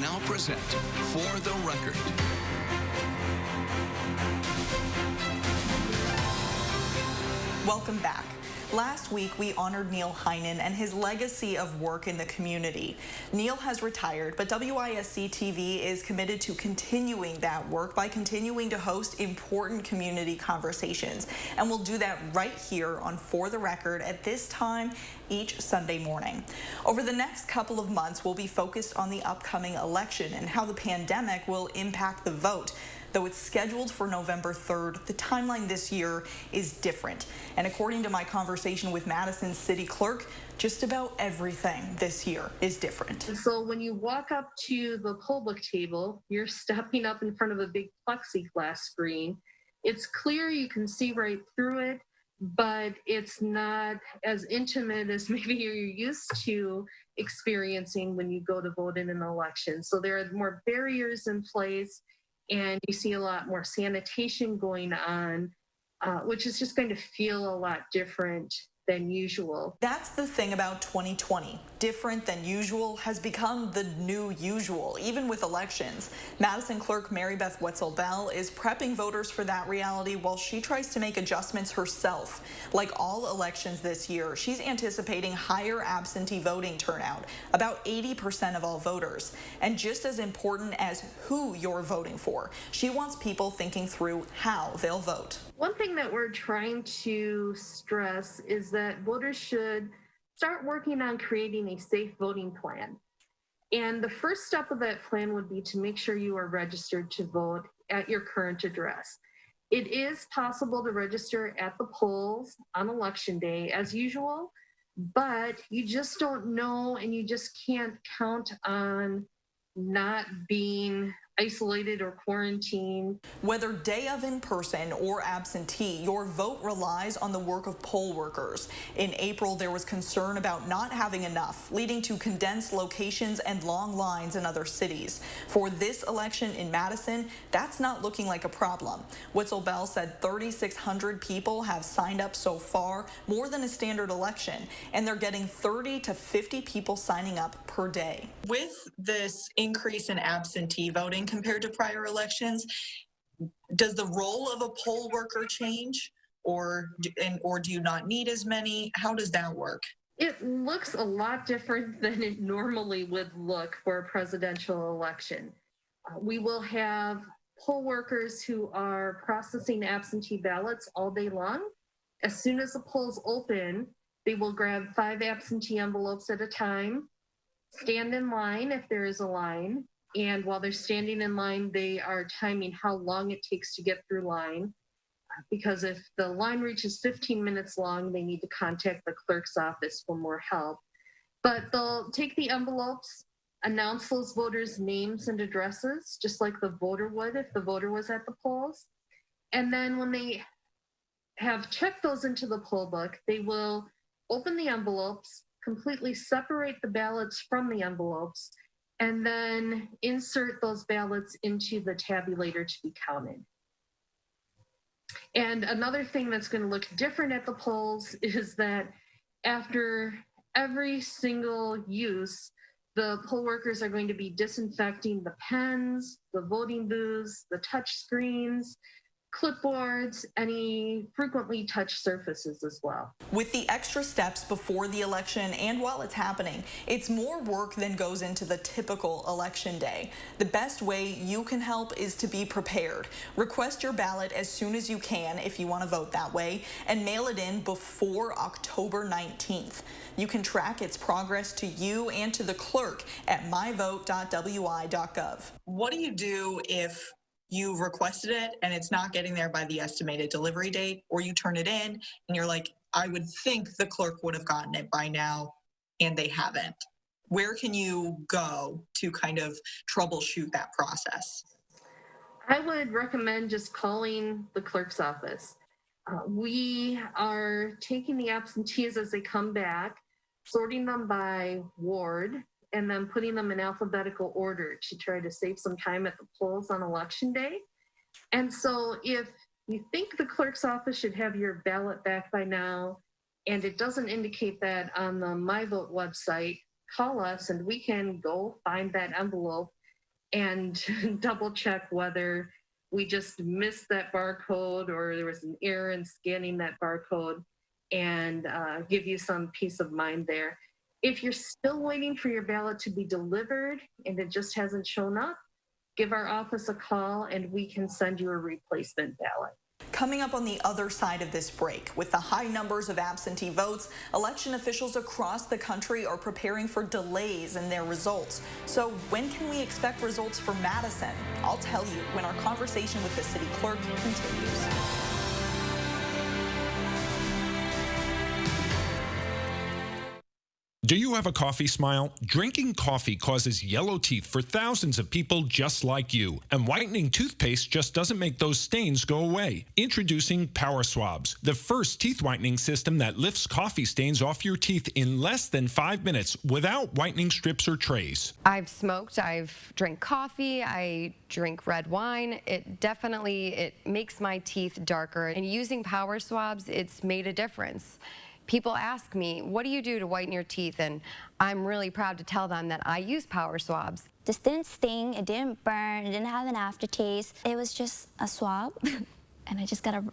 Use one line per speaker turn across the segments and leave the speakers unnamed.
now present For the Record.
Welcome back. Last week, we honored Neil Heinen and his legacy of work in the community. Neil has retired, but WISC TV is committed to continuing that work by continuing to host important community conversations. And we'll do that right here on For the Record at this time each Sunday morning. Over the next couple of months, we'll be focused on the upcoming election and how the pandemic will impact the vote. Though it's scheduled for November 3rd, the timeline this year is different. And according to my conversation with Madison's city clerk, just about everything this year is different.
So when you walk up to the poll book table, you're stepping up in front of a big plexiglass screen. It's clear, you can see right through it, but it's not as intimate as maybe you're used to experiencing when you go to vote in an election. So there are more barriers in place, and you see a lot more sanitation going on, which is just going to feel a lot different than usual.
That's the thing about 2020. Different than usual has become the new usual, even with elections. Madison clerk Mary Beth Wetzel-Bell is prepping voters for that reality while she tries to make adjustments herself. Like all elections this year, she's anticipating higher absentee voting turnout, about 80% of all voters. And just as important as who you're voting for, she wants people thinking through how they'll vote.
One thing that we're trying to stress is that voters should start working on creating a safe voting plan. And the first step of that plan would be to make sure you are registered to vote at your current address. It is possible to register at the polls on election day as usual, but you just don't know, and you just can't count on not being isolated or quarantined.
Whether day of in person or absentee, your vote relies on the work of poll workers. In April, there was concern about not having enough, leading to condensed locations and long lines in other cities. For this election in Madison, that's not looking like a problem. Wetzel-Bell said 3,600 people have signed up so far, more than a standard election, and they're getting 30 to 50 people signing up per day. With this increase in absentee voting compared to prior elections, does the role of a poll worker change, or do you not need as many? How does that work?
It looks a lot different than it normally would look for a presidential election. We will have poll workers who are processing absentee ballots all day long. As soon as the polls open, they will grab 5 absentee envelopes at a time, stand in line if there is a line, and while they're standing in line, they are timing how long it takes to get through line, because if the line reaches 15 minutes long, they need to contact the clerk's office for more help. But they'll take the envelopes, announce those voters' names and addresses, just like the voter would if the voter was at the polls. And then when they have checked those into the poll book, they will open the envelopes, completely separate the ballots from the envelopes, and then insert those ballots into the tabulator to be counted. And another thing that's going to look different at the polls is that after every single use, the poll workers are going to be disinfecting the pens, the voting booths, the touch screens, clipboards, any frequently touched surfaces as well.
With the extra steps before the election and while it's happening, it's more work than goes into the typical election day. The best way you can help is to be prepared. Request your ballot as soon as you can if you want to vote that way, and mail it in before October 19th. You can track its progress to you and to the clerk at myvote.wi.gov. What do you do if you've requested it and it's not getting there by the estimated delivery date, or you turn it in and you're like, I would think the clerk would have gotten it by now and they haven't? Where can you go to kind of troubleshoot that process?
I would recommend just calling the clerk's office. We are taking the absentees as they come back, sorting them by ward, and then putting them in alphabetical order to try to save some time at the polls on election day. And so if you think the clerk's office should have your ballot back by now, and it doesn't indicate that on the MyVote website, call us and we can go find that envelope and double check whether we just missed that barcode or there was an error in scanning that barcode, and give you some peace of mind there. If you're still waiting for your ballot to be delivered and it just hasn't shown up, give our office a call and we can send you a replacement ballot.
Coming up on the other side of this break, with the high numbers of absentee votes, election officials across the country are preparing for delays in their results. So when can we expect results for Madison? I'll tell you when our conversation with the city clerk continues.
Do you have a coffee smile? Drinking coffee causes yellow teeth for thousands of people just like you. And whitening toothpaste just doesn't make those stains go away. Introducing Power Swabs, the first teeth whitening system that lifts coffee stains off your teeth in less than 5 minutes without whitening strips or trays.
I've smoked, I've drank coffee, I drink red wine. It makes my teeth darker. And using Power Swabs, it's made a difference. People ask me, what do you do to whiten your teeth? And I'm really proud to tell them that I use Power Swabs.
This didn't sting, it didn't burn, it didn't have an aftertaste. It was just a swab, and I just got to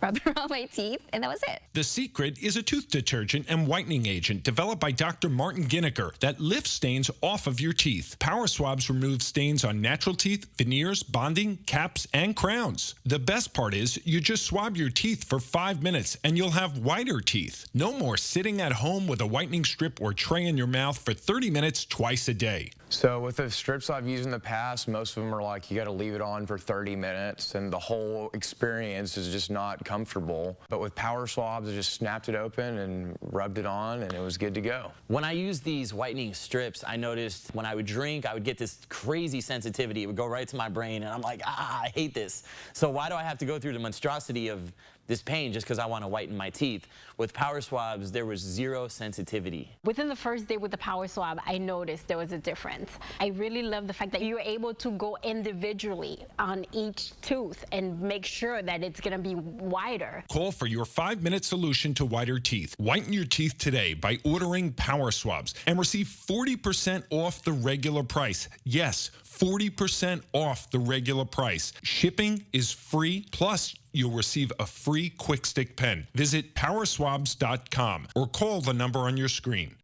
rub it around my teeth, and that was it.
The Secret is a tooth detergent and whitening agent developed by Dr. Martin Ginniker that lifts stains off of your teeth. Power Swabs remove stains on natural teeth, veneers, bonding, caps, and crowns. The best part is you just swab your teeth for 5 minutes and you'll have whiter teeth. No more sitting at home with a whitening strip or tray in your mouth for 30 minutes twice a day.
So with the strips I've used in the past, most of them are like you got to leave it on for 30 minutes and the whole experience is just not comfortable. But with Power Swabs, I just snapped it open and rubbed it on and it was good to go.
When I used these whitening strips, I noticed when I would drink, I would get this crazy sensitivity. It would go right to my brain and I'm like, I hate this. So why do I have to go through the monstrosity of this pain just because I want to whiten my teeth? With Power Swabs, there was zero sensitivity.
Within the first day with the Power Swab, I noticed there was a difference. I really love the fact that you're able to go individually on each tooth and make sure that it's going to be wider.
Call for your 5-minute solution to whiter teeth. Whiten your teeth today by ordering Power Swabs and receive 40% off the regular price. Yes, 40% off the regular price. Shipping is free, plus you'll receive a free Quick Stick pen. Visit powerswabs.com or call the number on your screen.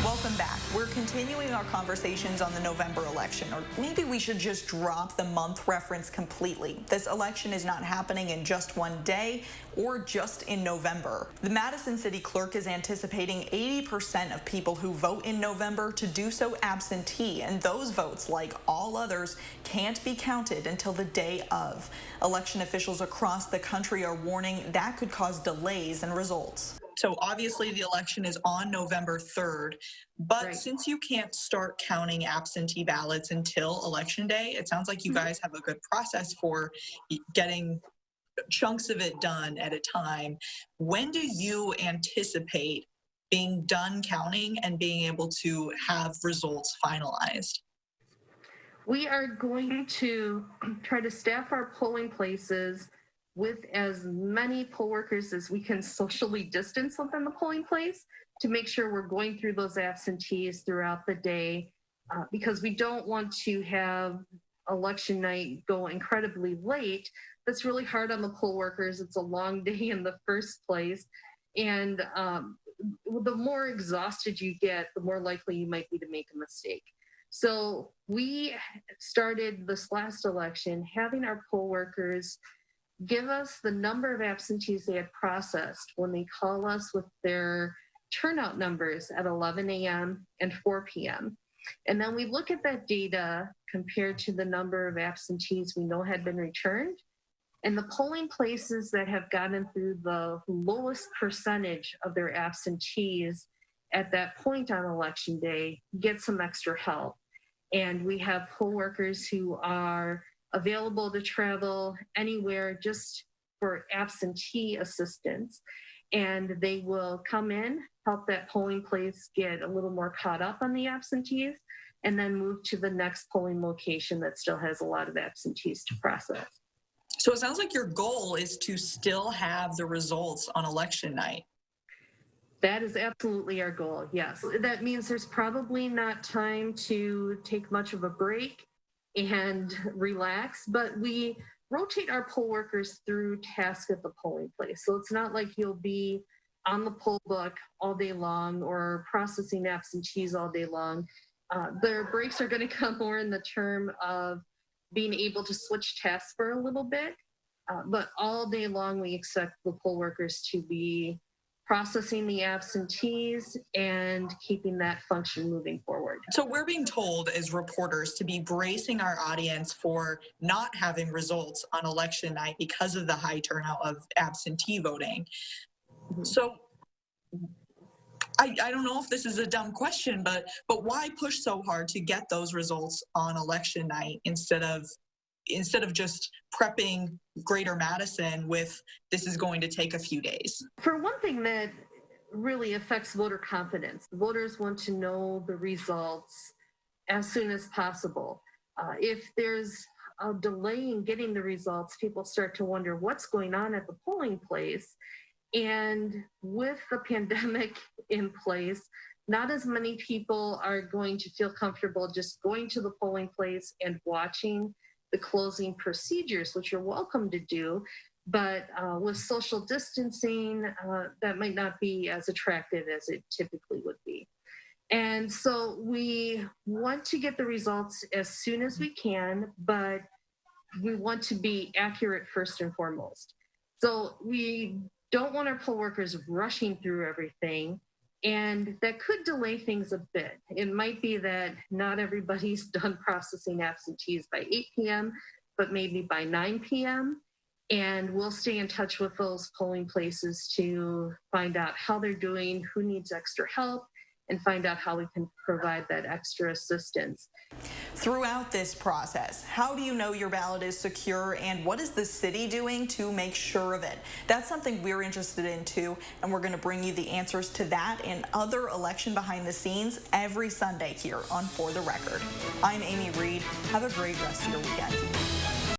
Welcome back. We're continuing our conversations on the November election, or maybe we should just drop the month reference completely. This election is not happening in just one day or just in November. The Madison City Clerk is anticipating 80% of people who vote in November to do so absentee, and those votes, like all others, can't be counted until the day of. Election officials across the country are warning that could cause delays in results. So obviously the election is on November 3rd, but
Right.
since you can't start counting absentee ballots until election day, it sounds like you guys have a good process for getting chunks of it done at a time. When do you anticipate being done counting and being able to have results finalized?
We are going to try to staff our polling places with as many poll workers as we can socially distance within the polling place to make sure we're going through those absentees throughout the day, because we don't want to have election night go incredibly late. That's really hard on the poll workers. It's a long day in the first place. And the more exhausted you get, the more likely you might be to make a mistake. So we started this last election having our poll workers give us the number of absentees they had processed when they call us with their turnout numbers at 11 a.m. and 4 p.m. And then we look at that data compared to the number of absentees we know had been returned. And the polling places that have gotten through the lowest percentage of their absentees at that point on election day get some extra help. And we have poll workers who are available to travel anywhere just for absentee assistance. And they will come in, help that polling place get a little more caught up on the absentees, and then move to the next polling location that still has a lot of absentees to process.
So it sounds like your goal is to still have the results on election night.
That is absolutely our goal, yes. That means there's probably not time to take much of a break and relax, but we rotate our poll workers through tasks at the polling place. So it's not like you'll be on the poll book all day long or processing absentees all day long. Their breaks are going to come more in the term of being able to switch tasks for a little bit. But all day long, we expect the poll workers to be processing the absentees and keeping that function moving forward.
So we're being told as reporters to be bracing our audience for not having results on election night because of the high turnout of absentee voting. So I don't know if this is a dumb question, but why push so hard to get those results on election night instead of just prepping Greater Madison with this is going to take a few days?
For one thing that really affects voter confidence, voters want to know the results as soon as possible. If there's a delay in getting the results, people start to wonder what's going on at the polling place. And with the pandemic in place, not as many people are going to feel comfortable just going to the polling place and watching the closing procedures, which you're welcome to do. But with social distancing, that might not be as attractive as it typically would be. And so we want to get the results as soon as we can, but we want to be accurate first and foremost. So we don't want our poll workers rushing through everything, and that could delay things a bit. It might be that not everybody's done processing absentees by 8 p.m., but maybe by 9 p.m., and we'll stay in touch with those polling places to find out how they're doing, who needs extra help, and find out how we can provide that extra assistance.
Throughout this process, how do you know your ballot is secure, and what is the city doing to make sure of it? That's something we're interested in too, and we're going to bring you the answers to that and other election behind the scenes every Sunday here on For the Record. I'm Amy Reed. Have a great rest of your weekend.